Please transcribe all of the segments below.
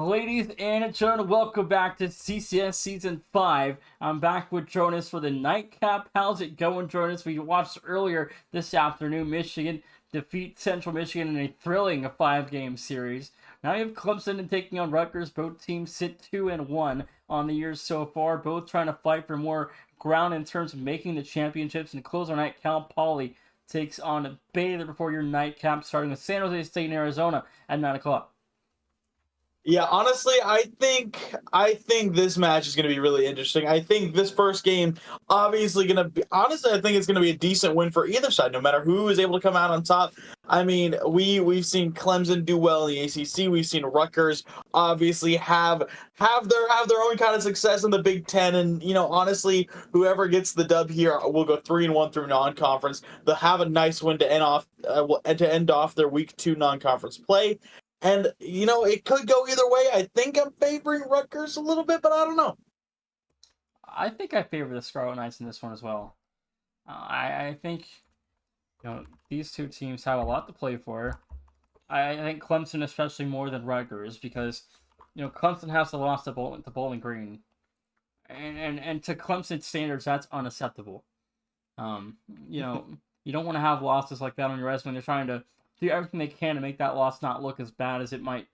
Ladies and gentlemen, welcome back to CCS Season 5. I'm back with Jonas for the nightcap. How's it going, Jonas? We watched earlier this afternoon Michigan defeat Central Michigan in a thrilling 5-game series. Now you have Clemson and taking on Rutgers. Both teams sit 2-1 on the year so far, both trying to fight for more ground in terms of making the championships. And to close our night, Cal Poly takes on Baylor before your nightcap, starting with San Jose State and Arizona at 9 o'clock. Yeah, honestly, I think this match is going to be really interesting. I think this first game obviously going to be honestly, I think it's going to be a decent win for either side, no matter who is able to come out on top. I mean, we've seen Clemson do well in the ACC. We've seen Rutgers obviously have their own kind of success in the Big Ten, and honestly, whoever gets the dub here will go 3-1 through non-conference. They'll have a nice win to end off their Week 2 non-conference play. And, it could go either way. I think I'm favoring Rutgers a little bit, but I don't know. I think I favor the Scarlet Knights in this one as well. I think these two teams have a lot to play for. I think Clemson especially more than Rutgers because Clemson has the loss to Bowling Green, and to Clemson standards that's unacceptable. You don't want to have losses like that on your resume. They're trying to do everything they can to make that loss not look as bad as it might,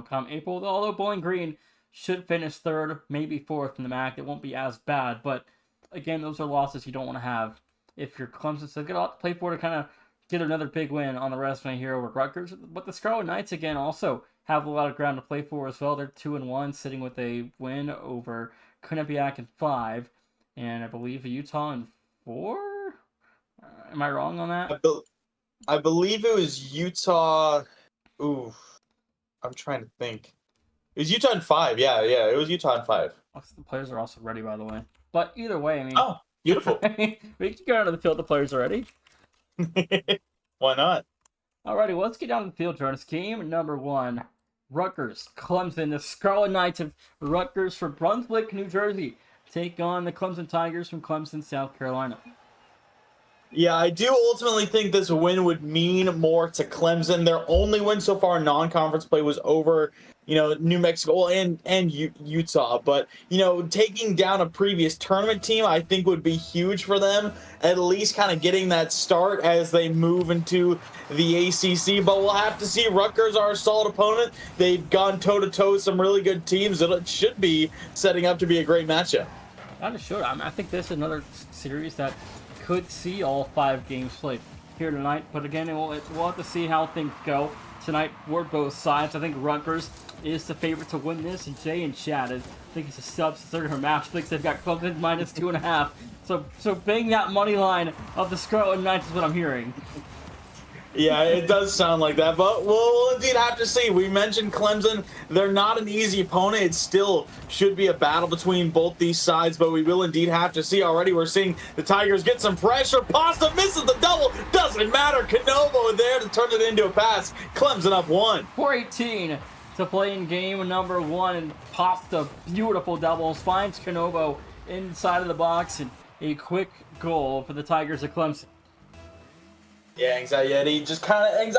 come April. Although Bowling Green should finish third, maybe fourth in the MAC, it won't be as bad. But again, those are losses you don't want to have if you're Clemson. So they get a lot to play for to kind of get another big win on the resume here over Rutgers. But the Scarlet Knights again also have a lot of ground to play for as well. They're 2-1, sitting with a win over Quinnipiac in 5, and I believe Utah in 4. Am I wrong on that? I believe it was Utah. Ooh, I'm trying to think. It was Utah in 5. Yeah, it was Utah in 5. The players are also ready, by the way. But either way, I mean... Oh, beautiful. We can go down to the field. The players are ready. Why not? Alrighty, well, let's get down to the field, Jonas. Game number 1. Rutgers, Clemson. The Scarlet Knights of Rutgers from Brunswick, New Jersey, take on the Clemson Tigers from Clemson, South Carolina. Yeah, I do ultimately think this win would mean more to Clemson. Their only win so far in non-conference play was over, New Mexico and Utah. But, taking down a previous tournament team, I think would be huge for them, at least kind of getting that start as they move into the ACC. But we'll have to see. Rutgers are a solid opponent. They've gone toe-to-toe with some really good teams. It should be setting up to be a great matchup. Not sure. I think this is another series that could see all 5 games played here tonight, but again, we'll have to see how things go tonight for both sides. I think Rutgers is the favorite to win this, and Jay and Chad, I think it's a substitute for match thinks they've got Clemson minus 2.5. So bang that money line of the Scarlet Knights is what I'm hearing. Yeah, it does sound like that, but we'll indeed have to see. We mentioned Clemson. They're not an easy opponent. It still should be a battle between both these sides, but we will indeed have to see. Already we're seeing the Tigers get some pressure. Pasta misses the double. Doesn't matter. Canovo there to turn it into a pass. Clemson up 1. 4:18 to play in game number 1, and Pasta, beautiful doubles, finds Canovo inside of the box, and a quick goal for the Tigers of Clemson. Yeah, anxiety just kind of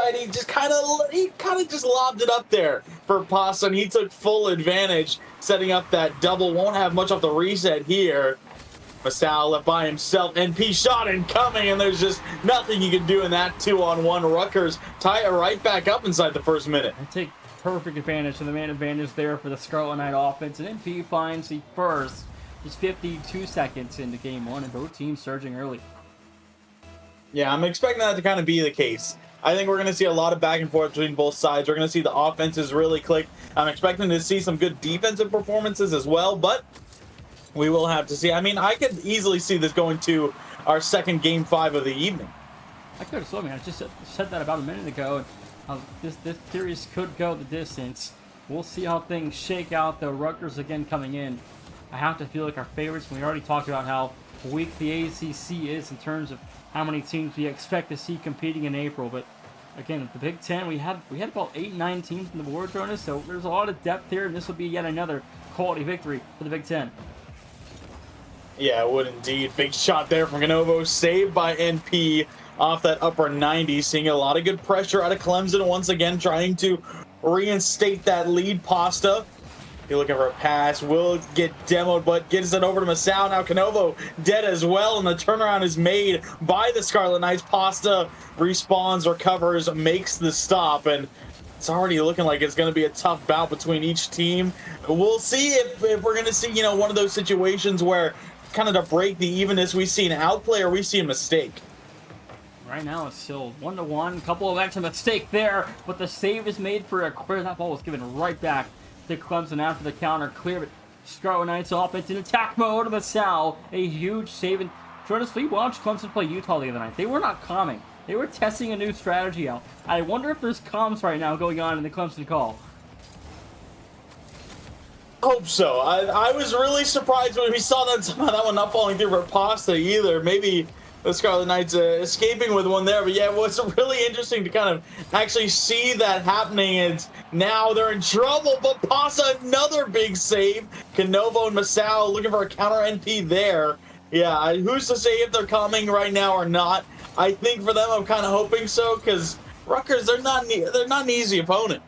just lobbed it up there for Pasta, and he took full advantage, setting up that double. Won't have much off the reset here. Masal left by himself. NP shot incoming, and there's just nothing you can do in that 2-on-1. Rutgers tie it right back up inside the first minute. I take perfect advantage of the man advantage there for the Scarlet Knight offense, and NP finds the first. Just 52 seconds into game 1, and both teams surging early. Yeah, I'm expecting that to kind of be the case. I think we're going to see a lot of back and forth between both sides. We're going to see the offenses really click. I'm expecting to see some good defensive performances as well, but we will have to see. I mean, I could easily see this going to our second game 5 of the evening. I could have told me. I just said that about a minute ago. This series could go the distance. We'll see how things shake out. The Rutgers again coming in. I have to feel like our favorites. We already talked about how weak the ACC is in terms of how many teams we expect to see competing in April. But again, the Big Ten, we had about 8-9 teams in the board, Jonas, so there's a lot of depth here, and this will be yet another quality victory for the Big Ten. Yeah, it would indeed. Big shot there from Canovo, saved by NP off that upper 90. Seeing a lot of good pressure out of Clemson once again, trying to reinstate that lead. Pasta, you're looking for a pass, will get demoed, but gets it over to Masao. Now Canovo dead as well, and the turnaround is made by the Scarlet Knights. Pasta respawns, recovers, makes the stop, and it's already looking like it's going to be a tough bout between each team. We'll see if we're going to see, you know, one of those situations where kind of to break the evenness, we see an outplay or we see a mistake. Right now it's still 1-1. Couple of extra mistake there, but the save is made for a clear. That ball was given right back to Clemson after the counter clear. But Scarlet Knights offense in attack mode. Masao, a huge save. And Jordan, we watched Clemson play Utah the other night. They were not calming. They were testing a new strategy out. I wonder if there's comms right now going on in the Clemson call. Hope so. I was really surprised when we saw that one not falling through for Pasta either. Maybe the Scarlet Knights escaping with one there, but yeah, it was really interesting to kind of actually see that happening. And now they're in trouble, but Pasta, another big save. Canovo and Masao looking for a counter NP there. Yeah, who's to say if they're coming right now or not? I think for them, I'm kind of hoping so, because Rutgers, they're not an easy opponent.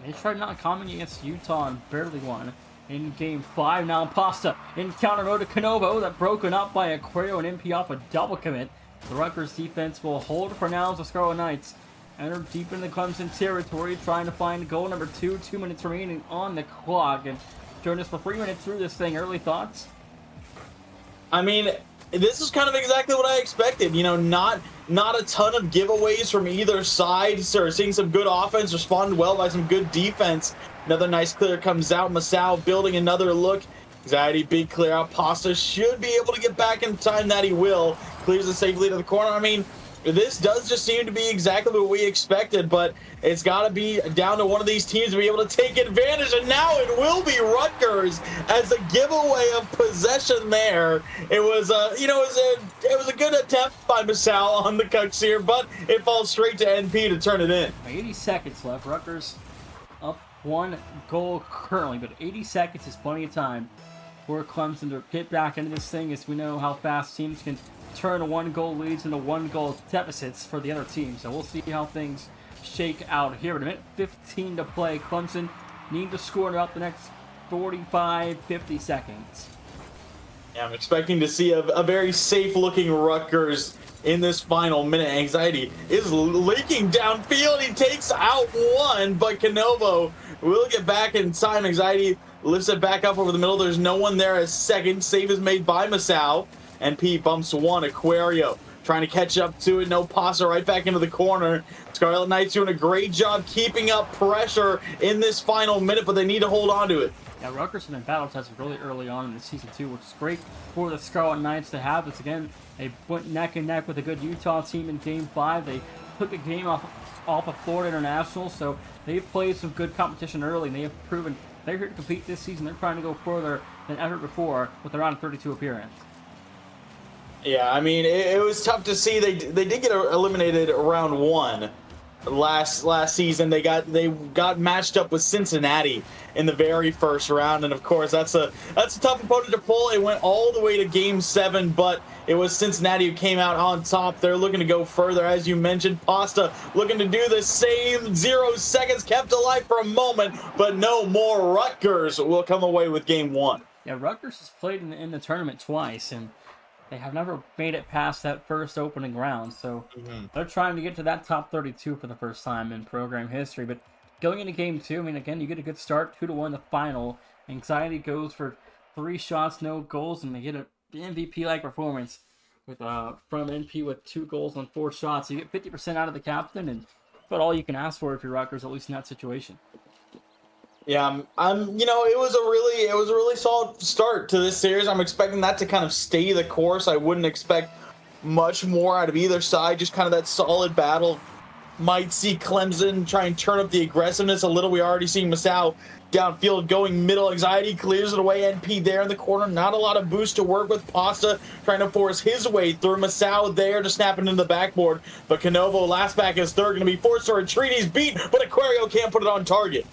They tried not coming against Utah and barely won. In game 5 now, Pasta in counter mode to Canovo, that broken up by Aquario and MP off a double commit. The Rutgers defense will hold for now as the Scarlet Knights enter deep in the Clemson territory, trying to find goal number 2. 2 minutes remaining on the clock. And join us for 3 minutes through this thing. Early thoughts? I mean, this is kind of exactly what I expected. You know, not a ton of giveaways from either side. So seeing some good offense responded well by some good defense. Another nice clear comes out. Masao building another look. Anxiety, big clear out. Pasta should be able to get back in time. That he will. Clears it safely to the corner. I mean, this does just seem to be exactly what we expected, but it's got to be down to one of these teams to be able to take advantage, and now it will be Rutgers as a giveaway of possession there. It was it was a good attempt by Masao on the cucks here, but it falls straight to NP to turn it in. 80 seconds left. Rutgers up 1 goal currently, but 80 seconds is plenty of time for Clemson to get back into this thing, as we know how fast teams can turn 1-goal leads into 1-goal deficits for the other team. So we'll see how things shake out here. In a minute 15 to play, Clemson need to score in about the next 45-50 seconds. Yeah, I'm expecting to see a very safe-looking Rutgers in this final minute. Anxiety is leaking downfield. He takes out one, but Canovo will get back in time. Anxiety lifts it back up over the middle. There's no one there as second. Save is made by Masao. NP bumps one. Aquario trying to catch up to it. No Pasta, right back into the corner. Scarlet Knights doing a great job keeping up pressure in this final minute, but they need to hold on to it. Yeah, Rutgers have been battle tested really early on in the season 2, which is great for the Scarlet Knights to have this again. They went neck and neck with a good Utah team in Game 5. They took a game off of Florida International, so they've played some good competition early, and they have proven they're here to compete this season. They're trying to go further than ever before with their round 32 appearance. Yeah, I mean, it was tough to see. They did get eliminated round 1 last season. They got matched up with Cincinnati in the very first round, and of course that's a tough opponent to pull. It went all the way to Game 7, but it was Cincinnati who came out on top. They're looking to go further, as you mentioned. Pasta looking to do the same. 0 seconds kept alive for a moment, but no more. Rutgers will come away with Game 1. Yeah, Rutgers has played in the tournament twice, and they have never made it past that first opening round, so they're trying to get to that top 32 for the first time in program history. But going into Game 2, I mean, again, you get a good start, 2-1 the final. Anxiety goes for 3 shots, no goals, and they get an MVP-like performance with from NP with 2 goals on 4 shots. So you get 50% out of the captain, and that's about all you can ask for if you're Rutgers, at least in that situation. Yeah, I'm. You know, it was a really solid start to this series. I'm expecting that to kind of stay the course. I wouldn't expect much more out of either side. Just kind of that solid battle. Might see Clemson try and turn up the aggressiveness a little. We already seen Masao downfield going middle. Anxiety clears it away. NP there in the corner. Not a lot of boost to work with. Pasta trying to force his way through. Masao there to snap into the backboard. But Canovo, last back is third, going to be forced to retreat. He's beat, but Aquario can't put it on target.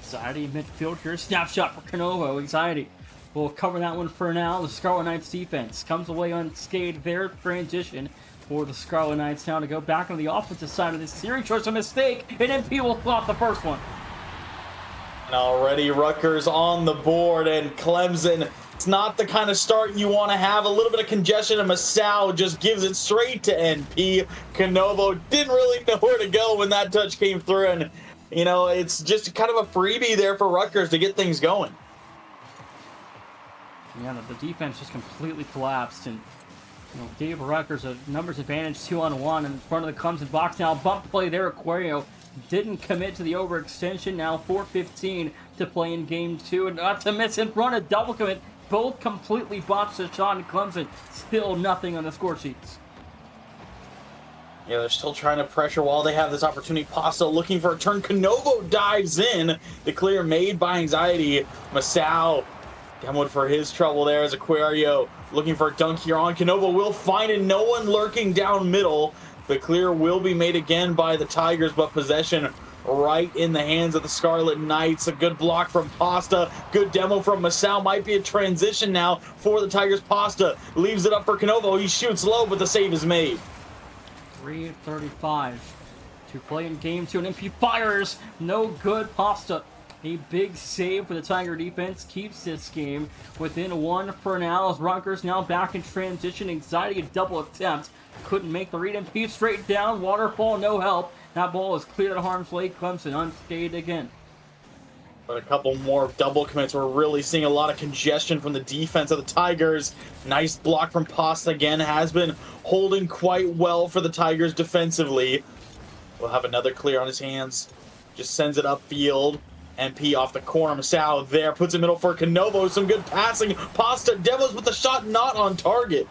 Anxiety midfield here. Snapshot for Canovo. Anxiety will cover that one for now. The Scarlet Knights defense comes away unscathed. Their transition for the Scarlet Knights now to go back on the offensive side of this series. Shows a mistake, and MP will flop the first one. And already Rutgers on the board, and Clemson, it's not the kind of start you want to have. A little bit of congestion, and Masao just gives it straight to NP. Canovo didn't really know where to go when that touch came through, and, you know, it's just kind of a freebie there for Rutgers to get things going. Yeah, the defense just completely collapsed, and gave Rutgers a numbers advantage 2-on-1 in front of the Clemson box. Now bump play there. Aquario didn't commit to the overextension. Now 4:15 to play in game 2, and not to miss in front of double commit. Both completely botched the shot, and Clemson still nothing on the score sheets. Yeah, they're still trying to pressure while they have this opportunity. Pasta looking for a turn. Canovo dives in. The clear made by Anxiety. Masao demoed for his trouble there as Aquario looking for a dunk here on Canovo. Will find it. No one lurking down middle. The clear will be made again by the Tigers, but possession right in the hands of the Scarlet Knights. A good block from Pasta. Good demo from Masao. Might be a transition now for the Tigers. Pasta leaves it up for Canovo. He shoots low, but the save is made. 3:35 to play in game 2, and MP fires. No good. Pasta. A big save for the Tiger defense keeps this game within 1 for now, as Rutgers now back in transition. Anxiety, a double attempt. Couldn't make the read. MP straight down. Waterfall, no help. That ball is cleared at harm's way. Clemson unscathed again. But a couple more double commits. We're really seeing a lot of congestion from the defense of the Tigers. Nice block from Pasta again. Has been holding quite well for the Tigers defensively. We'll have another clear on his hands. Just sends it upfield. MP off the corner. Masao there. Puts it middle for Canovo. Some good passing. Pasta demos with the shot not on target.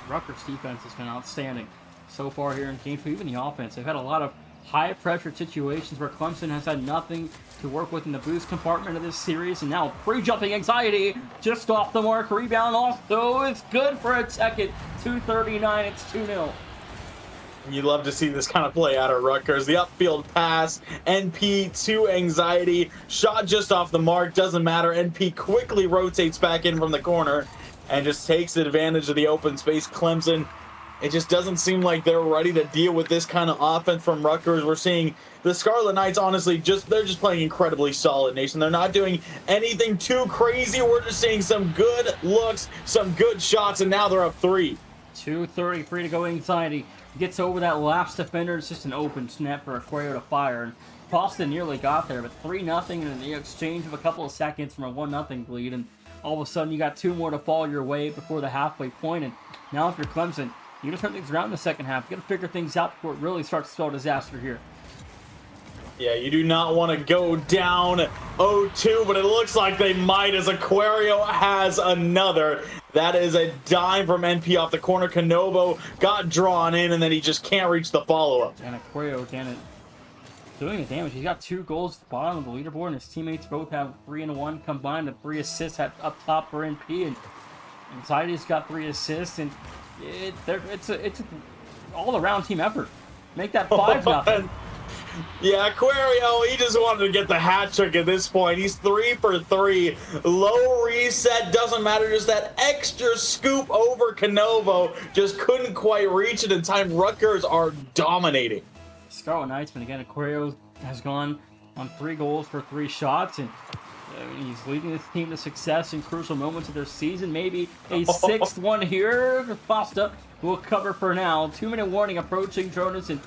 Rutgers defense has been outstanding so far here in game 2. Even the offense. They've had a lot of high-pressure situations where Clemson has had nothing to work with in the boost compartment of this series. And now pre-jumping Anxiety just off the mark. Rebound also is good for a second. 2:39. It's 2-0. You love to see this kind of play out of Rutgers. The upfield pass, NP to Anxiety. Shot just off the mark, doesn't matter. NP quickly rotates back in from the corner and just takes advantage of the open space. Clemson, it just doesn't seem like they're ready to deal with this kind of offense from Rutgers. We're seeing the Scarlet Knights, honestly, they're just playing incredibly solid, Nation. They're not doing anything too crazy. We're just seeing some good looks, some good shots, and now they're up 3. 2:33 to go. Anxiety gets over that last defender. It's just an open snap for Aquario to fire. And Boston nearly got there, but 3-0 in the exchange of a couple of seconds from a 1-0 lead. And all of a sudden, you got 2 more to fall your way before the halfway point. And now if you're Clemson, you got to turn things around in the second half. You got to figure things out before it really starts to spell disaster here. Yeah, you do not want to go down 0-2, but it looks like they might, as Aquario has another. That is a dime from NP off the corner. Canovo got drawn in, and then he just can't reach the follow-up. And Aquario, again, doing the damage. He's got 2 goals at the bottom of the leaderboard, and his teammates both have 3 and 1 combined, and 3 assists up top for NP. And Anxiety's got 3 assists, and it's an all-around team effort. Make that 5-0. Yeah, Aquario, he just wanted to get the hat trick at this point. He's 3 for 3. Low reset, doesn't matter. Just that extra scoop over Canovo. Just couldn't quite reach it in time. Rutgers are dominating. Scarlet Knights, but again, Aquario has gone on 3 goals for 3 shots, and he's leading this team to success in crucial moments of their season. Maybe a 6th one here. Pasta will cover for now. 2-minute warning approaching, Jonas, and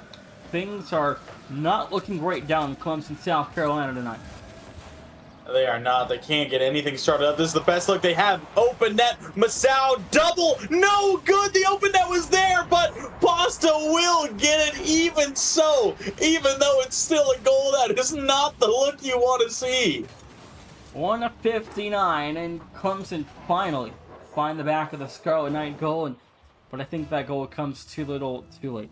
things are not looking great down in Clemson, South Carolina tonight. They are not. They can't get anything started up. This is the best look they have. Open net. Masao double. No good. The open net was there, but Pasta will get it even so. Even though it's still a goal, that is not the look you want to see. 1:59, and Clemson finally find the back of the Scarlet Knight goal, but I think that goal comes too little, too late.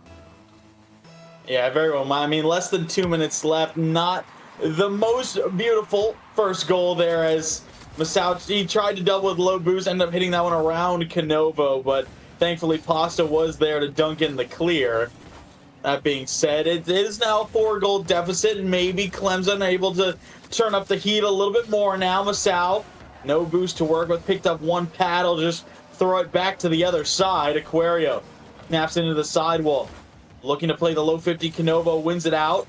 Yeah, very well. I mean, less than 2 minutes left. Not the most beautiful first goal there, as Masao, he tried to double with low boost, ended up hitting that one around Canovo, but thankfully Pasta was there to dunk in the clear. That being said, it is now a 4-goal deficit, and maybe Clemson able to turn up the heat a little bit more now. Masao, no boost to work with, picked up 1 paddle, just throw it back to the other side. Aquario Snaps into the sidewall. Looking to play the low 50. Canovo wins it out.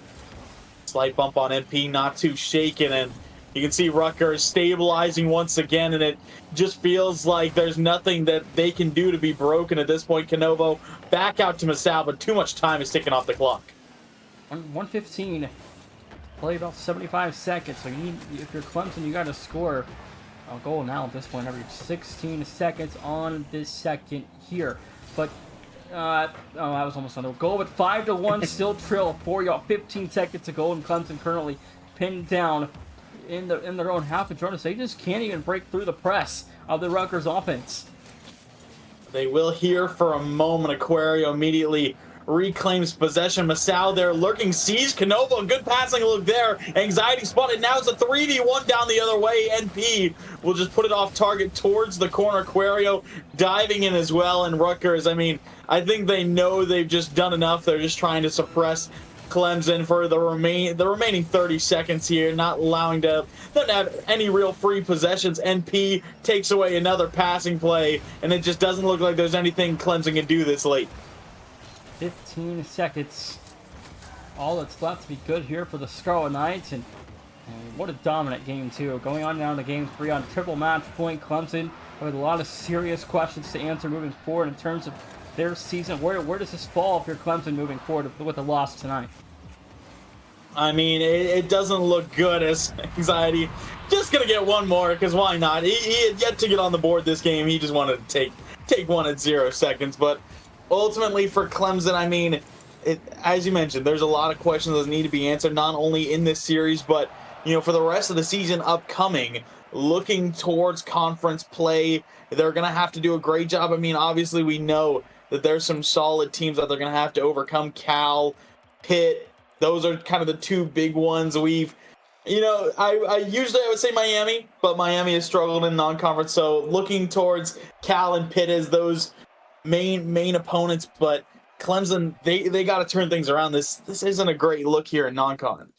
Slight bump on MP, not too shaken, and you can see Rutgers stabilizing once again, and it just feels like there's nothing that they can do to be broken at this point. Canovo back out to Masao, but too much time is ticking off the clock. 1:15. Play about 75 seconds. So you need, if you're Clemson, you got to score a goal now at this point every 16 seconds on this second here. But I was almost on the goal, but 5-1 still trail for y'all. 15 seconds to go, and Clemson currently pinned down in their own half of Jonas. They just can't even break through the press of the Rutgers offense. They will here for a moment. Aquario immediately reclaims possession. Masao there lurking, sees Canovo. Good passing look there. Anxiety spotted. Now it's a 3v1 down the other way. NP will just put it off target towards the corner. Aquario diving in as well. And Rutgers, I mean, I think they know they've just done enough. They're just trying to suppress Clemson for the remaining 30 seconds here, not allowing them to have any real free possessions. NP takes away another passing play, and it just doesn't look like there's anything Clemson can do this late. 15 seconds. All that's left to be good here for the Scarlet Knights, and what a dominant game too. Going on down to game 3 on triple match point. Clemson with a lot of serious questions to answer moving forward in terms of their season. Where does this fall if you're Clemson moving forward with a loss tonight? I mean, it doesn't look good as Anxiety just gonna get one more, because why not? He had yet to get on the board this game. He just wanted to take one at 0 seconds, but ultimately for Clemson, I mean, as you mentioned, there's a lot of questions that need to be answered, not only in this series, but for the rest of the season upcoming. Looking towards conference play, they're gonna have to do a great job. I mean, obviously we know that there's some solid teams that they're gonna have to overcome. Cal, Pitt, those are kind of the two big ones. I usually would say Miami, but Miami has struggled in non-conference. So looking towards Cal and Pitt as those main opponents, but Clemson, they got to turn things around. This isn't a great look here in non-con.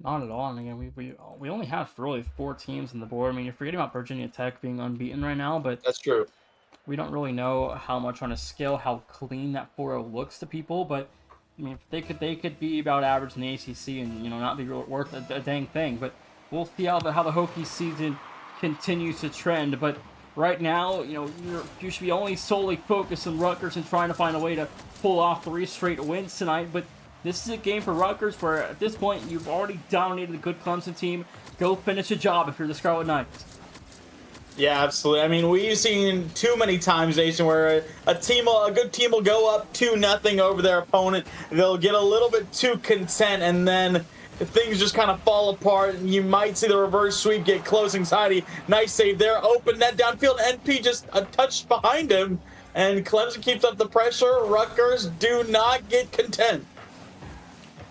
Not at all. And again, we only have really 4 teams on the board. I mean, you're forgetting about Virginia Tech being unbeaten right now, but that's true. We don't really know how much on a scale how clean that 4-0 looks to people, but I mean, they could be about average in the ACC and not be worth a dang thing. But we'll see how the Hokies season continues to trend. But right now, you should be only solely focused on Rutgers and trying to find a way to pull off 3 straight wins tonight. But this is a game for Rutgers where at this point you've already dominated a good Clemson team. Go finish a job if you're the Scarlet Knights. Yeah, absolutely. I mean, we've seen too many times, Nation, where a good team will go up 2-0 over their opponent. They'll get a little bit too content, and then things just kind of fall apart. And you might see the reverse sweep get close. Anxiety, nice save there. Open net downfield. NP just a touch behind him, and Clemson keeps up the pressure. Rutgers do not get content.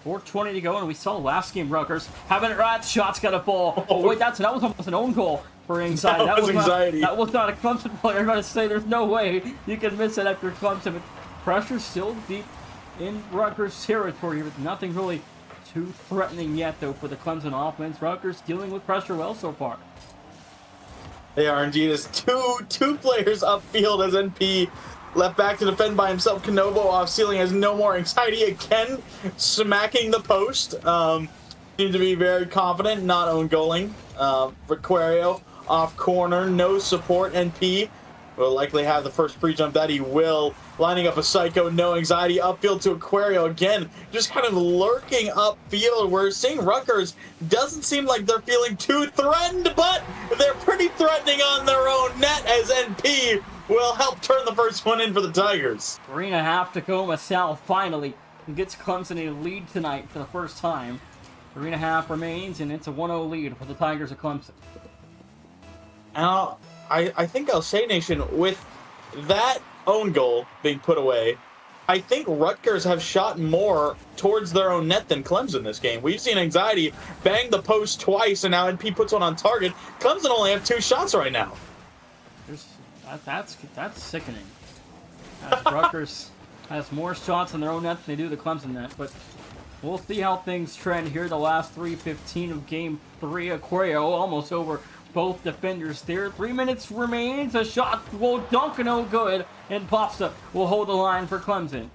4:20 to go, and we saw last game Rutgers having it right. Shots got a ball. Oh wait, that was almost an own goal for Anxiety. That was Anxiety. That was not a Clemson player. I'm going to say there's no way you can miss it after Clemson. But pressure still deep in Rutgers territory, with nothing really too threatening yet, though, for the Clemson offense. Rutgers dealing with pressure well so far. They are indeed, as two players upfield as NP left back to defend by himself. Canovo off ceiling has no more Anxiety again, smacking the post. Seems to be very confident, not own goaling. Aquario off corner, no support. NP will likely have the first pre-jump that he will. Lining up a Psycho, no Anxiety, upfield to Aquario again, just kind of lurking upfield. We're seeing Rutgers doesn't seem like they're feeling too threatened, but they're pretty threatening on their own net as NP will help turn the first one in for the Tigers. 3.5 to go. Masao finally gets Clemson a lead tonight for the first time. 3.5 remains, and it's a 1-0 lead for the Tigers of Clemson. Now, I think I'll say, Nation, with that own goal being put away, I think Rutgers have shot more towards their own net than Clemson this game. We've seen Anxiety bang the post twice, and now NP puts one on target. Clemson only have 2 shots right now. That's sickening. Rutgers has more shots in their own net than they do the Clemson net, but we'll see how things trend here. The last 3:15 of Game 3. Aquario almost over both defenders there. 3 minutes remains. A shot will dunk, no good. And Pasta will hold the line for Clemson.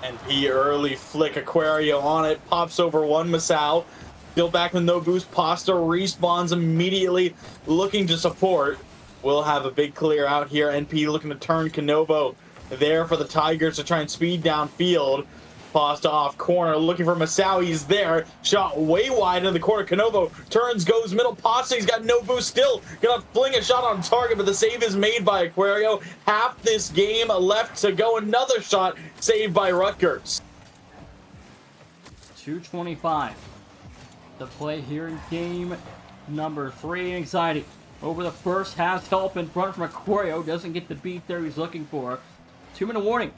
NP early flick Aquario on it. Pops over one Masao. Still back with no boost. Pasta respawns immediately, looking to support. We'll have a big clear out here. NP looking to turn Canovo there for the Tigers to try and speed downfield. Pasta off corner, looking for Masao. He's there. Shot way wide in the corner. Canovo turns, goes middle. Pasta, he's got no boost still. Gonna fling a shot on target, but the save is made by Aquario. Half this game left to go. Another shot saved by Rutgers. 2:25 to play here in game number 3. Anxiety over the first half. Help in front from Aquario. Doesn't get the beat there he's looking for. 2-minute warning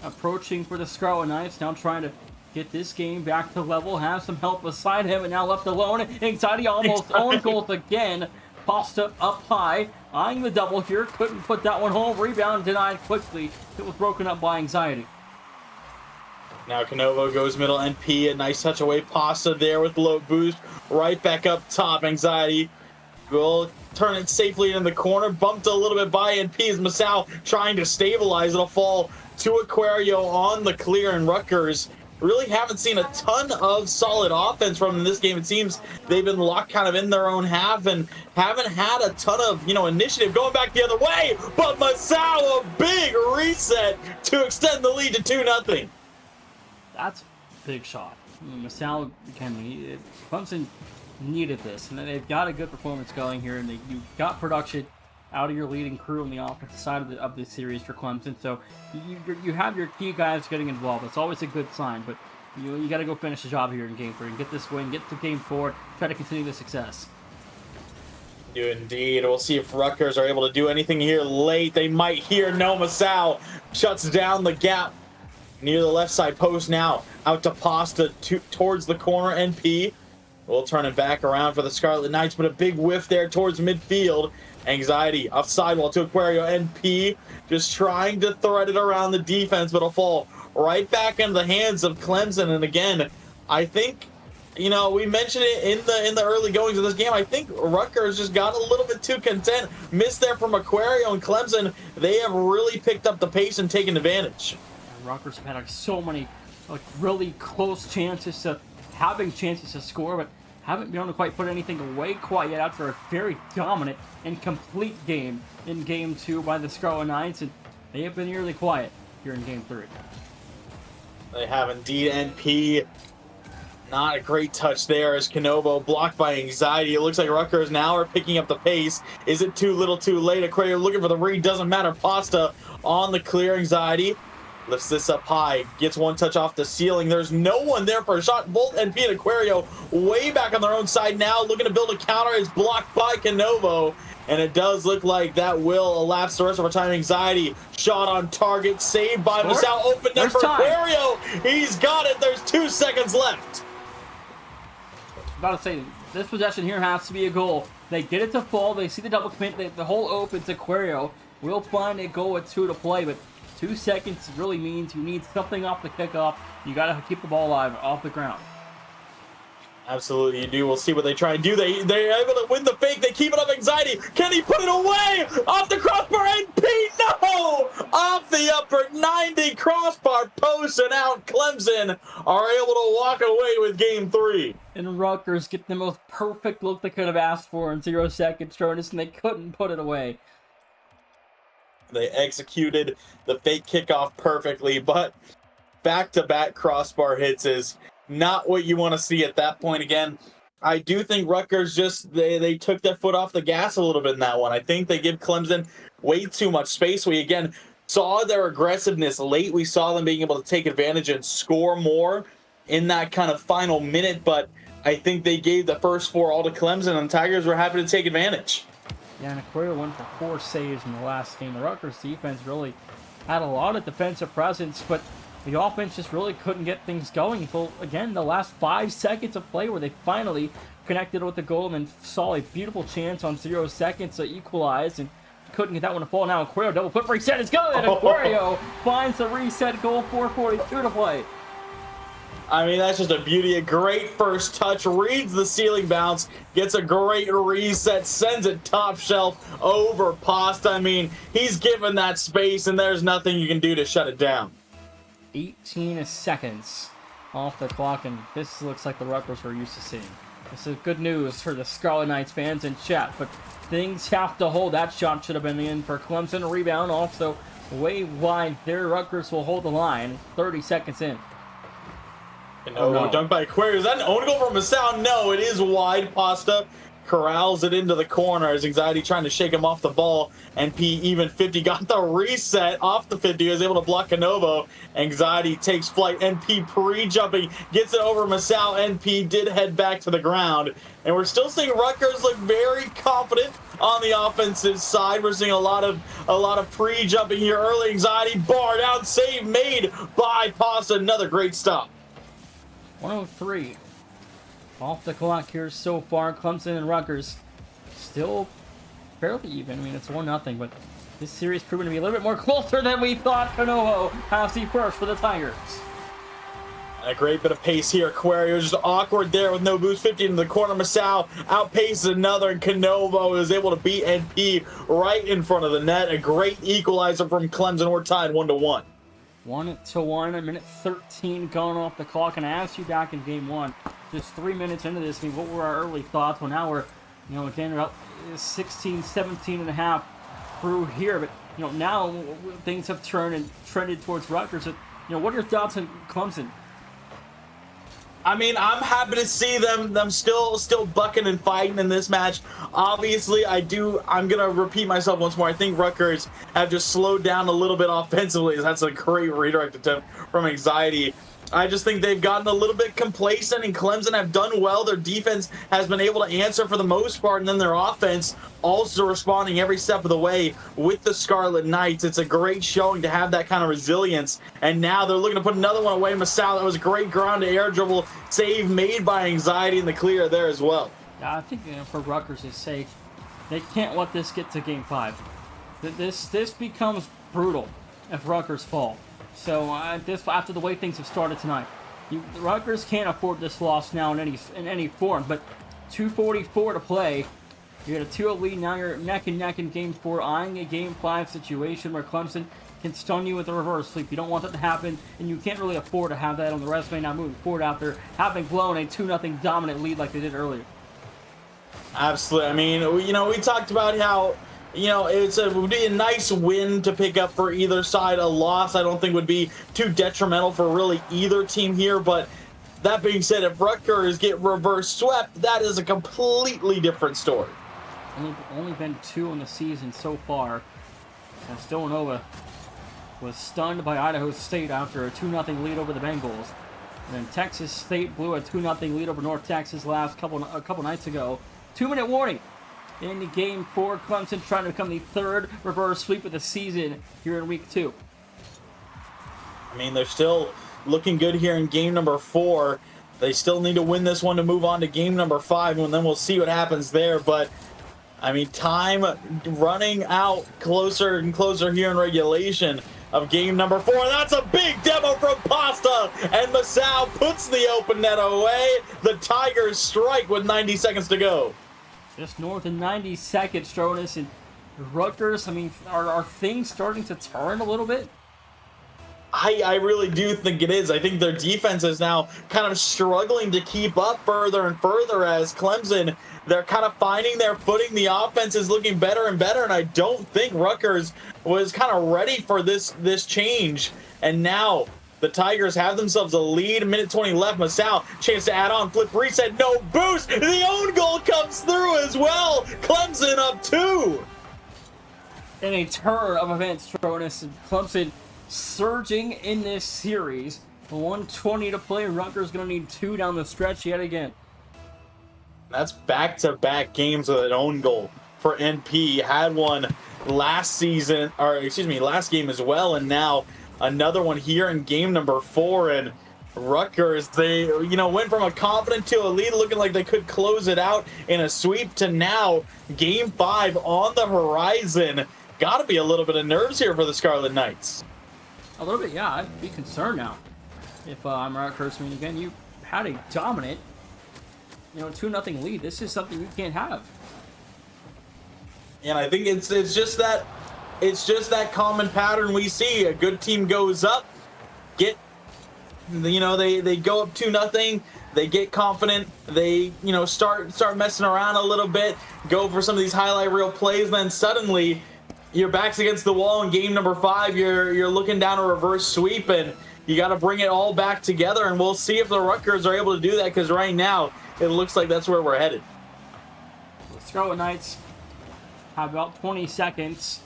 approaching for the Scarlet Knights. Now trying to get this game back to level. Have some help beside him, and now left alone. Anxiety almost own goals again. Pasta up high, eyeing the double here. Couldn't put that one home. Rebound denied quickly. It was broken up by Anxiety. Now Canovo goes middle. NP, a nice touch away. Pasta there with low boost. Right back up top. Anxiety will turn it safely in the corner. Bumped a little bit by NP as Masao trying to stabilize. It'll fall to Aquario on the clear, and Rutgers really haven't seen a ton of solid offense from them in this game. It seems they've been locked kind of in their own half and haven't had a ton of, initiative going back the other way. But Masao, a big reset to extend the lead to 2-0. That's a big shot. Masao, again, Clemson needed this, and they've got a good performance going here, and you got production out of your leading crew on the offensive side of the series for Clemson. So you have your key guys getting involved. It's always a good sign, but you got to go finish the job here in game 3 and get this win, get to game 4, try to continue the success. Do indeed. We'll see if Rutgers are able to do anything here late. They might here. No, Masao shuts down the gap near the left side post now. Out to Pasta towards the corner. NP will turn it back around for the Scarlet Knights, but a big whiff there towards midfield. Anxiety off sidewall to Aquario. NP just trying to thread it around the defense, but it'll fall right back into the hands of Clemson. And again, I think, we mentioned it in the early goings of this game. I think Rutgers just got a little bit too content. Missed there from Aquario, and Clemson, they have really picked up the pace and taken advantage. And Rutgers have had so many really close chances to score, but haven't been able to quite put anything away quite yet after a very dominant and complete game in Game 2 by the Scarlet Knights, and they have been nearly quiet here in Game 3. They have indeed. NP, not a great touch there as Canovo blocked by Anxiety. It looks like Rutgers now are picking up the pace. Is it too little too late? Aquario looking for the read. Doesn't matter. Pasta on the clear. Anxiety lifts this up high, gets one touch off the ceiling. There's no one there for a shot. Both NP and Aquario way back on their own side now, looking to build a counter. Is blocked by Canovo, and it does look like that will elapse the rest of our time. Anxiety, shot on target, saved by Masao. Open net for Aquario. He's got it. There's 2 seconds left. About to say, this possession here has to be a goal. They get it to fall. They see the double commit. The hole opens. Aquario will find a goal with 2 to play, but 2 seconds really means you need something off the kickoff. You got to keep the ball alive off the ground. Absolutely, you do. We'll see what they try and do. They're able to win the fake. They keep it up. Anxiety. Can he put it away? Off the crossbar. NP, no! Off the upper 90 crossbar post, and out. Clemson are able to walk away with Game 3. And Rutgers get the most perfect look they could have asked for in 0 seconds, Jonas, and they couldn't put it away. They executed the fake kickoff perfectly, but back-to-back crossbar hits is not what you want to see at that point. Again, I do think Rutgers they took their foot off the gas a little bit in that one. I think they give Clemson way too much space. We, again, saw their aggressiveness late. We saw them being able to take advantage and score more in that kind of final minute, but I think they gave the first 4 all to Clemson, and Tigers were happy to take advantage. Yeah, and Aquario went for 4 saves in the last game. The Rutgers defense really had a lot of defensive presence, but the offense just really couldn't get things going until, again, the last 5 seconds of play where they finally connected with the goal and then saw a beautiful chance on 0 seconds to equalize and couldn't get that one to fall. Now Aquario double foot reset is good, and Aquario finds the reset goal, 4:42 to play. I mean, that's just a beauty. A great first touch, reads the ceiling bounce, gets a great reset, sends it top shelf over Pasta. I mean, he's given that space, and there's nothing you can do to shut it down. 18 seconds off the clock, and this looks like the Rutgers we're used to seeing. This is good news for the Scarlet Knights fans in chat, but things have to hold. That shot should have been in for Clemson. Rebound also way wide there. Rutgers will hold the line. 30 seconds in. No, dunk by Aquarius. Is that an own goal from Masao? No, it is wide. Pasta corrals it into the corner as Anxiety trying to shake him off the ball. NP even 50 got the reset off the 50. He was able to block Canovo. Anxiety takes flight. NP pre-jumping, gets it over Masao. NP did head back to the ground. And we're still seeing Rutgers look very confident on the offensive side. We're seeing a lot of pre-jumping here. Early Anxiety bar down, save made by Pasta. Another great stop. 103 off the clock here so far. Clemson and Rutgers still fairly even. I mean, it's 1-0, but this series proven to be a little bit more closer than we thought. Canovo has the first for the Tigers. A great bit of pace here. Aquario just awkward there with no boost. 50 into the corner. Masao outpaces another, and Canovo is able to beat NP right in front of the net. A great equalizer from Clemson. We're tied 1-1. 1-1, a minute 13 gone off the clock, and I asked you back in game one, just 3 minutes into this, I mean, what were our early thoughts? Well, now we're, again, about 16, 17 and a half through here, but, now things have turned and trended towards Rutgers. What are your thoughts on Clemson? I mean, I'm happy to see them still bucking and fighting in this match. Obviously, I'm gonna repeat myself once more. I think Rutgers have just slowed down a little bit offensively. That's a great redirect attempt from Anxiety. I just think they've gotten a little bit complacent, and Clemson have done well. Their defense has been able to answer for the most part, and then their offense also responding every step of the way with the Scarlet Knights. It's a great showing to have that kind of resilience, and now they're looking to put another one away. Masao, that was a great ground to air dribble save made by Anxiety in the clear there as well. Yeah, I think for Rutgers' sake, they can't let this get to Game 5. This becomes brutal if Rutgers fall. So after the way things have started tonight, Rutgers can't afford this loss now in any form. But 2:44 to play, you got a 2-0 lead. Now you're neck and neck in Game 4, eyeing a Game 5 situation where Clemson can stun you with a reverse sweep. You don't want that to happen, and you can't really afford to have that on the resume now moving forward after having blown a 2-0 dominant lead like they did earlier. Absolutely. I mean, we talked about how. It would be a nice win to pick up for either side. A loss, I don't think, would be too detrimental for really either team here. But that being said, if Rutgers get reverse swept, that is a completely different story. Only been 2 in the season so far. And Villanova was stunned by Idaho State after a 2-0 lead over the Bengals. And then Texas State blew a 2-0 lead over North Texas a couple nights ago. 2-minute warning. In Game 4, Clemson trying to become the third reverse sweep of the season here in Week 2. I mean, they're still looking good here in Game number 4. They still need to win this one to move on to Game number 5, and then we'll see what happens there. But, I mean, time running out closer and closer here in regulation of Game number 4. That's a big demo from Pasta, and Masao puts the open net away. The Tigers strike with 90 seconds to go. Just north of 90 seconds, Stronus, and Rutgers, I mean, are things starting to turn a little bit? I really do think it is. I think their defense is now kind of struggling to keep up further and further as Clemson, they're kind of finding their footing. The offense is looking better and better, and I don't think Rutgers was kind of ready for this change. And now the Tigers have themselves a lead. 1:20 left. Masao, chance to add on. Flip reset. No boost. The own goal comes through as well. Clemson up 2. In a turn of events, Stronus, and Clemson surging in this series. 1:20 to play. Rutgers going to need 2 down the stretch yet again. That's back-to-back games with an own goal for NP. Had one last game as well, and now another one here in Game number 4. And Rutgers, they went from a confident to a lead, looking like they could close it out in a sweep, to now Game 5 on the horizon. Got to be a little bit of nerves here for the Scarlet Knights. A little bit, yeah. I'd be concerned now. if I'm Rutgers. I mean, again, you had a dominant, 2-0 lead. This is something you can't have. And I think it's just that common pattern we see. A good team goes up, they go up 2-0. They get confident. They start messing around a little bit, go for some of these highlight reel plays. And then suddenly, your back's against the wall in game number 5. You're looking down a reverse sweep, and you got to bring it all back together. And we'll see if the Rutgers are able to do that, because right now it looks like that's where we're headed. The Scarlet Knights have about 20 seconds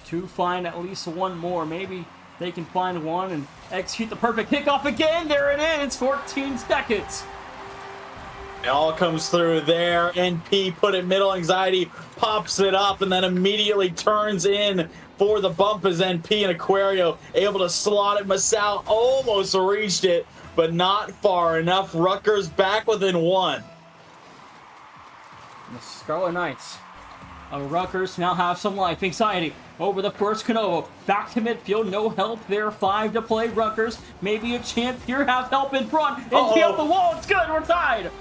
to find at least one more. Maybe they can find one and execute the perfect kickoff again. There it is, 14 seconds. It all comes through there. NP put it middle. Anxiety pops it up and then immediately turns in for the bump as NP and Aquario able to slot it. Masao almost reached it, but not far enough. Rutgers back within 1. The Scarlet Knights Rutgers now have some life. Anxiety over the first Canovo. Back to midfield. No help there. 5 to play. Rutgers. Maybe a chance here. Have help in front. And up the wall. It's good. We're tied.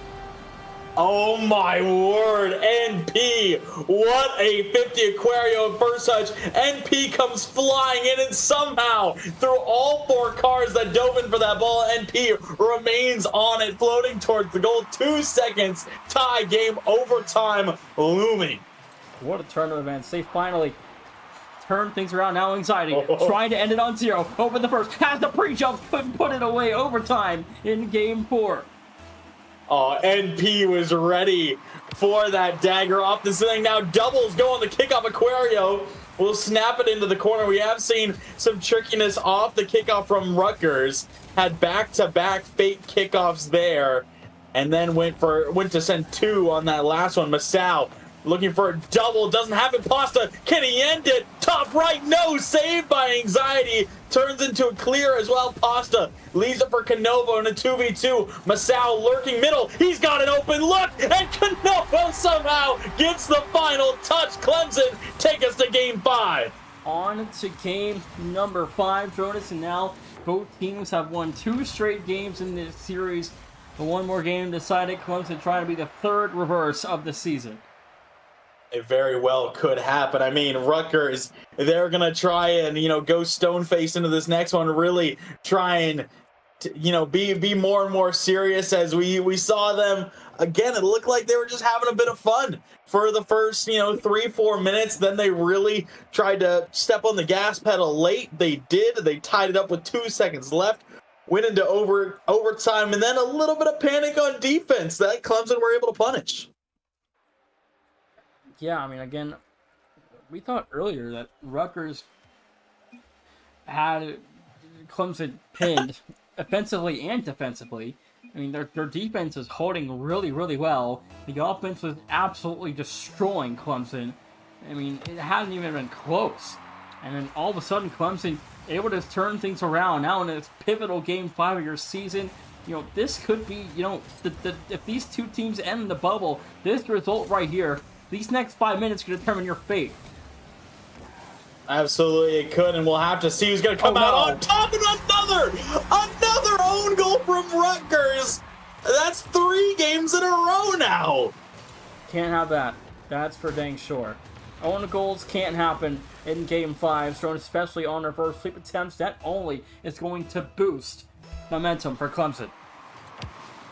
Oh my word. NP. What a 50 Aquario first touch. NP comes flying in, and somehow through all 4 cars that dove in for that ball, NP remains on it, floating towards the goal. 2 seconds. Tie game. Overtime looming. What a turn of events. They finally turn things around. Now Anxiety trying to end it on 0. Over the first. Has the pre-jump. Couldn't put it away. Overtime in game 4. Oh, NP was ready for that dagger off the ceiling. Now doubles go on the kickoff. Aquario will snap it into the corner. We have seen some trickiness off the kickoff from Rutgers. Had back-to-back fake kickoffs there, and then went to send 2 on that last one. Masao looking for a double, doesn't have it. Pasta, can he end it? Top right, no, saved by Anxiety. Turns into a clear as well. Pasta leaves it for Canovo in a 2v2. Masao lurking middle. He's got an open look, and Canovo somehow gets the final touch. Clemson take us to game 5. On to game number 5, Jonas, and now both teams have won 2 straight games in this series. The one more game decided. Clemson trying to be the 3rd reverse of the season. It very well could happen. I mean, Rutgers, they're going to try and, go stone-faced into this next one, really trying to, be more and more serious. As we saw them, again, it looked like they were just having a bit of fun for the first, 3-4 minutes. Then they really tried to step on the gas pedal late. They did. They tied it up with 2 seconds left. Went into overtime, and then a little bit of panic on defense that Clemson were able to punish. Yeah, I mean, again, we thought earlier that Rutgers had Clemson pinned offensively and defensively. I mean, their defense is holding really, really well. The offense was absolutely destroying Clemson. I mean, it hadn't even been close. And then all of a sudden, Clemson able to turn things around now in this pivotal game 5 of your season. This could be, if these 2 teams end in the bubble, this result right here, these next 5 minutes can determine your fate. Absolutely, it could, and we'll have to see who's going to come out on top. And another own goal from Rutgers. That's 3 games in a row now. Can't have that. That's for dang sure. Own goals can't happen in Game 5, thrown especially on their first sweep attempts. That only is going to boost momentum for Clemson.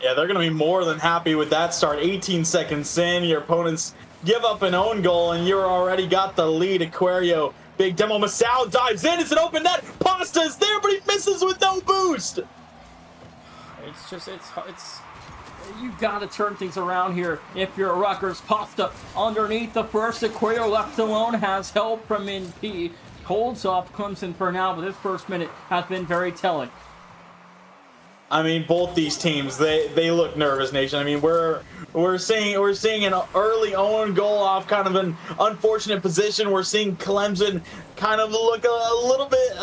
Yeah, they're going to be more than happy with that start. 18 seconds in, your opponents give up an own goal, and you're already got the lead. Aquario, big demo. Masao dives in. It's an open net. Pasta's there, but he misses with no boost. It's you got to turn things around here if you're a Rutgers. Pasta underneath the first. Aquario left alone, has help from NP. Holds off Clemson for now, but this first minute has been very telling. I mean, both these teams, they look nervous, Nation. I mean, we're seeing an early own goal off kind of an unfortunate position. We're seeing Clemson kind of look a little bit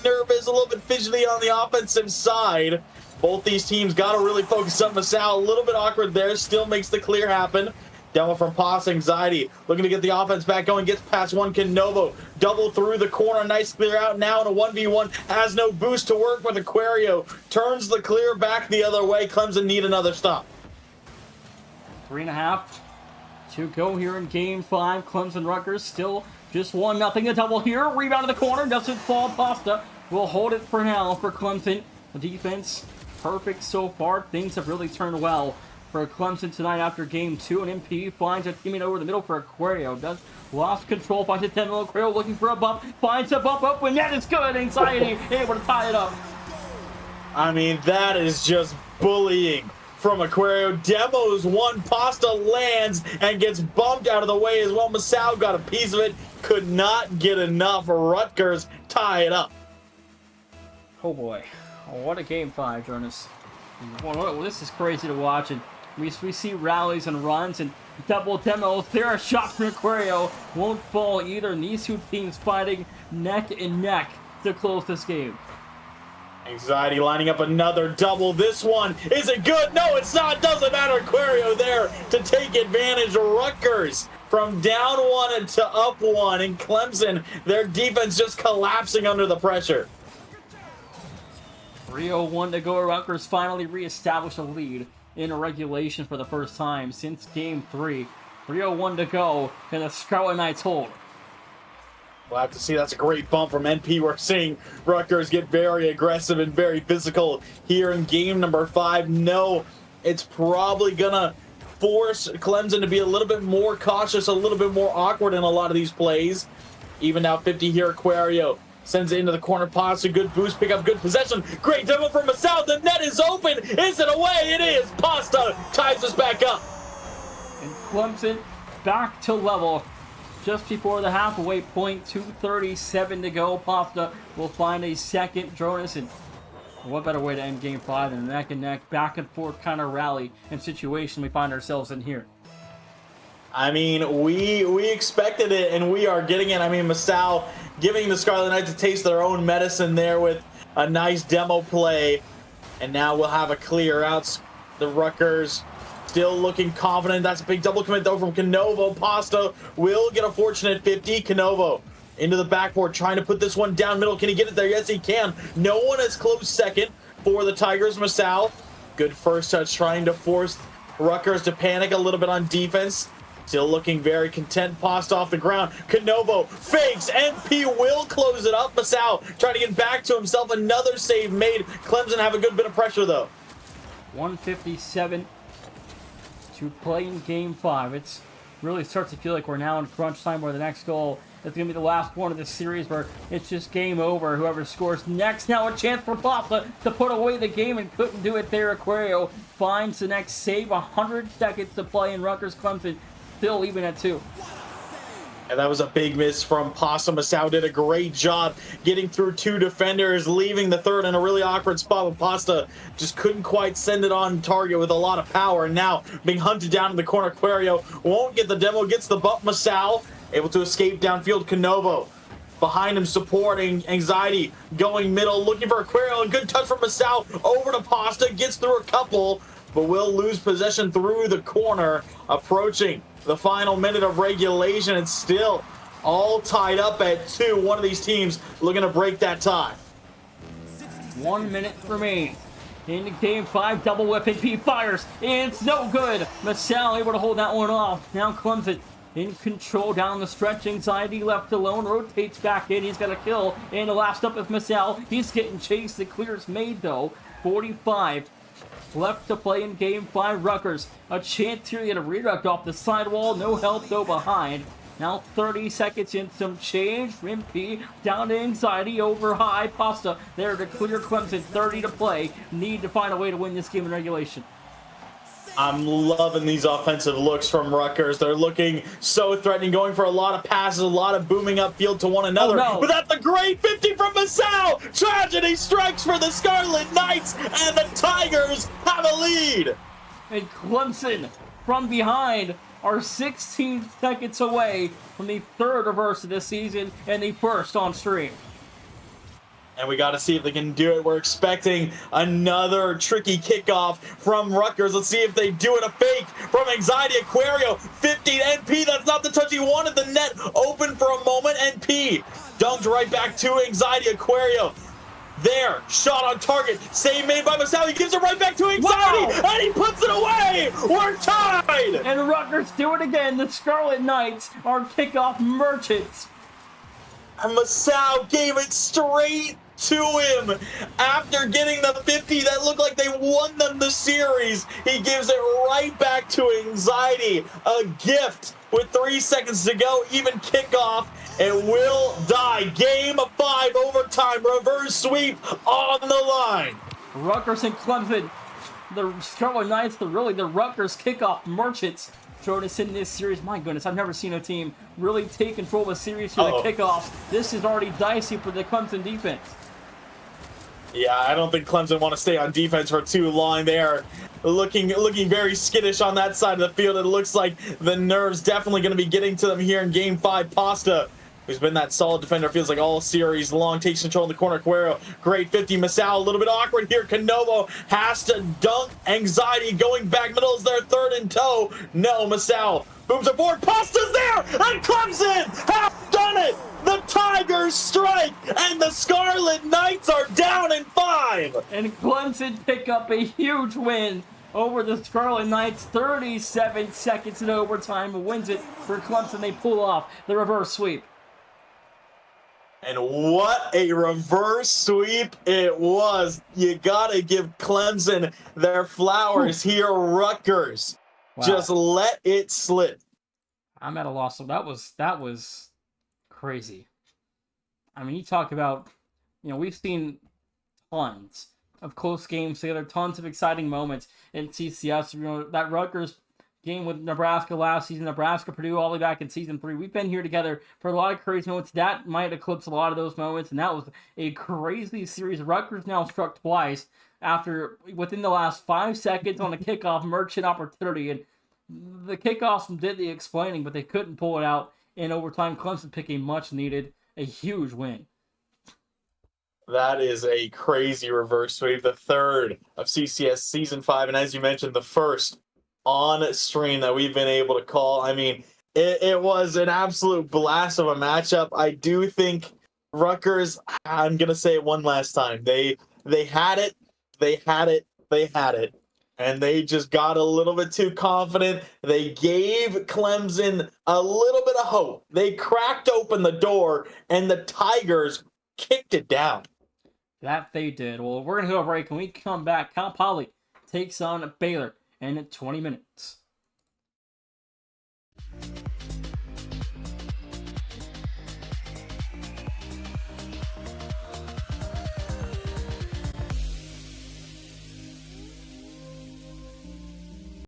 nervous, a little bit fidgety on the offensive side. Both these teams got to really focus on Masao. A little bit awkward there, still makes the clear happen. Demo from Pasta. Anxiety looking to get the offense back going. Gets past one. Canovo double through the corner. Nice clear out now in a 1v1. Has no boost to work with. Aquario turns the clear back the other way. Clemson need another stop. 3.5 to go here in game 5. Clemson Rutgers still just 1-0. A double here. Rebound in the corner. Doesn't fall. Pasta will hold it for now for Clemson. The defense perfect so far. Things have really turned well for Clemson tonight after game 2. And MP finds a teammate over the middle for Aquario. Does lost control. Finds a 10 Aquario looking for a bump. Finds a bump up. And that is good. Anxiety able to tie it up. I mean, that is just bullying from Aquario. Demos one. Pasta lands and gets bumped out of the way as well. Masao got a piece of it. Could not get enough. Rutgers tie it up. Oh boy. What a game 5, Jonas. Well, this is crazy to watch. And we see rallies and runs and double demos. There are shots from Aquario. Won't fall either. And these two teams fighting neck and neck to close this game. Anxiety lining up another double. This one, is it good? No, it's not. Doesn't matter. Aquario there to take advantage. Rutgers from down 1 to up 1. And Clemson, their defense just collapsing under the pressure. 3:01 to go. Rutgers finally reestablished a lead in regulation for the first time since game 3. 3:01 to go. Can the Scarlet Knights hold? We'll have to see. That's a great bump from NP. We're seeing Rutgers get very aggressive and very physical here in game number 5. No, it's probably going to force Clemson to be a little bit more cautious, a little bit more awkward in a lot of these plays. Even now 50 here, Aquario sends it into the corner. Pasta, good boost, pick up good possession. Great demo from Masao. The net is open. Is it away? It is. Pasta ties us back up. And Clemson back to level just before the halfway point. 2:37 to go. Pasta will find a second. Jonas, and what better way to end game 5 than neck and neck, back and forth kind of rally and situation we find ourselves in here. I mean, we expected it, and we are getting it. I mean, Masao giving the Scarlet Knights a taste of their own medicine there with a nice demo play. And now we'll have a clear out. The Rutgers still looking confident. That's a big double commit, though, from Canovo. Pasta will get a fortunate 50. Canovo into the backboard, trying to put this one down middle. Can he get it there? Yes, he can. No one has close second for the Tigers. Masao, good first touch, trying to force Rutgers to panic a little bit on defense. Still looking very content. Pasta off the ground. Canovo fakes. NP will close it up. Masao trying to get back to himself. Another save made. Clemson have a good bit of pressure, though. 1:57 to play in game 5. It's really starts to feel like we're now in crunch time, where the next goal is going to be the last one of this series, where it's just game over. Whoever scores next. Now a chance for Pasta to put away the game, and couldn't do it there. Aquario finds the next save. 100 seconds to play in Rutgers. Clemson still even at 2. And that was a big miss from Pasta. Masao did a great job getting through 2 defenders, leaving the third in a really awkward spot. But Pasta just couldn't quite send it on target with a lot of power. And now being hunted down in the corner. Aquario won't get the demo, gets the bump. Masao able to escape downfield. Canovo behind him supporting. Anxiety going middle, looking for Aquario. A good touch from Masao over to Pasta, gets through a couple, but will lose possession through the corner. Approaching the final minute of regulation. It's still all tied up at 2. One of these teams looking to break that tie. 1 minute remains in game 5. Double whip. NP fires. It's no good. Masao able to hold that one off. Now Clemson in control down the stretch. Anxiety left alone. Rotates back in. He's got a kill. And the last up is Masao. He's getting chased. The clear's made, though. 45 left to play in game 5. Rutgers a chance here to get a redirect off the sidewall. No help though behind. Now 30 seconds in, some change. MP down to Anxiety, over high. Pasta there to clear Clemson. 30 to play. Need to find a way to win this game in regulation. I'm loving these offensive looks from Rutgers. They're looking so threatening, going for a lot of passes, a lot of booming upfield to one another. Oh, no. But that's a great 50 from Masao. Tragedy strikes for the Scarlet Knights, and the Tigers have a lead. And Clemson from behind are 16 seconds away from the 3rd reverse of this season and the first on stream. And we got to see if they can do it. We're expecting another tricky kickoff from Rutgers. Let's see if they do it. A fake from Anxiety Aquario. 50 NP. That's not the touch he wanted. The net open for a moment. NP dunked right back to Anxiety Aquario. There, shot on target. Save made by Masao. He gives it right back to Anxiety. Wow! And he puts it away. We're tied. And Rutgers do it again. The Scarlet Knights are kickoff merchants. And Masao gave it straight to him after getting the 50 that looked like they won them the series. He gives it right back to Anxiety. A gift with 3 seconds to go. Even kickoff. It will die. Game 5 overtime. Reverse sweep on the line. Rutgers and Clemson. The Scarlet Knights, the Rutgers kickoff merchants, throwing us in this series. My goodness, I've never seen a team really take control of a series through the kickoffs. This is already dicey for the Clemson defense. Yeah, I don't think Clemson want to stay on defense for too long. They are looking very skittish on that side of the field. It looks like the nerves definitely going to be getting to them here in Game 5. Pasta, who's been that solid defender, feels like all series long, takes control in the corner. Aquero, great 50. Masao, a little bit awkward here. Canovo has to dunk. Anxiety going back middle is their third and toe. No, Masao booms it forward. Pasta's there, and Clemson have done it. The Tigers strike, and the Scarlet Knights are down in 5. And Clemson pick up a huge win over the Scarlet Knights. 37 seconds in overtime wins it for Clemson. They pull off the reverse sweep. And what a reverse sweep it was. You got to give Clemson their flowers here, Rutgers. Wow. Just let it slip. I'm at a loss. So that was crazy. I mean, you talk about, we've seen tons of close games together, tons of exciting moments in CCS. That Rutgers game with Nebraska last season, Nebraska, Purdue, all the way back in season 3. We've been here together for a lot of crazy moments. That might eclipse a lot of those moments, and that was a crazy series. Rutgers now struck twice within the last 5 seconds on a kickoff merchant opportunity, and the kickoffs did the explaining, but they couldn't pull it out in overtime. Clemson picking a huge win. That is a crazy reverse sweep, the third of CCS Season 5, and as you mentioned, the first on stream that we've been able to call. I mean, it was an absolute blast of a matchup. I do think Rutgers, I'm going to say it one last time, they had it, and they just got a little bit too confident. They gave Clemson a little bit of hope. They cracked open the door, and the Tigers kicked it down. That they did. Well, we're going to go to break. When we come back, Cal Poly takes on Baylor in 20 minutes.